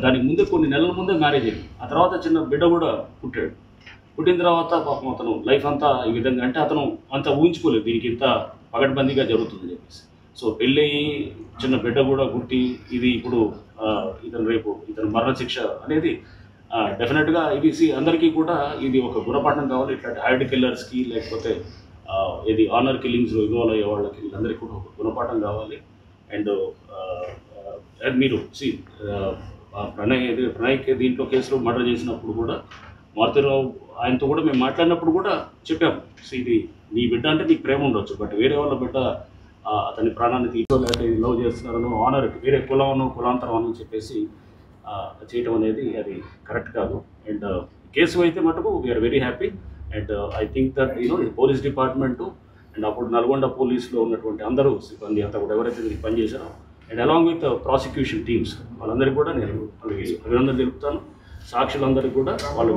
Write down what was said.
దానికి ముందే కొన్ని నెలల ముందే మ్యారేజ్ అయింది. ఆ తర్వాత చిన్న బిడ్డ కూడా పుట్టాడు. పుట్టిన తర్వాత పాపం అతను లైఫ్ అంతా ఈ విధంగా, అంటే అతను అంత ఊహించుకోలేదు దీనికి ఇంత పగడ్బందీగా జరుగుతుందని చెప్పేసి. సో పెళ్ళయి చిన్న బిడ్డ కూడా పుట్టి ఇది ఇప్పుడు ఇతను మరణశిక్ష అనేది డెఫినెట్గా ఇది అందరికీ కూడా ఇది ఒక గుణపాఠం కావాలి. ఇట్లాంటి హైడ్ కిల్లర్స్కి లేకపోతే ఇది ఆనర్ కిల్లింగ్స్లో ఇన్వాల్వ్ అయ్యే వాళ్ళకి వీళ్ళందరికీ కూడా ఒక గుణపాఠం కావాలి. అండ్ మీరు ప్రణయ్కి దీంట్లో కేసులో మర్డర్ చేసినప్పుడు కూడా మారుతిరావు ఆయనతో కూడా మేము మాట్లాడినప్పుడు కూడా చెప్పాము, ఇది నీ బిడ్డ అంటే నీకు ప్రేమ ఉండొచ్చు, బట్ వేరే వాళ్ళ బిడ్డ అతని ప్రాణాన్ని తీసుకోలేకపోతే లవ్ చేస్తున్నారను ఆనర్ వేరే కులాంతరం అని చెప్పేసి చేయటం అనేది అది కరెక్ట్ కాదు. అండ్ కేసు అయితే మటుకు we are very happy. And I think that police department and అప్పుడు నల్గొండ పోలీసులో ఉన్నటువంటి అందరూ సిబ్బంది అంతా కూడా ఎవరైతే దీనికి పనిచేశారో and along with prosecution teams వాళ్ళందరికీ కూడా నేను అభినందనలు తెలుపుతాను. సాక్షులందరికీ కూడా వాళ్ళు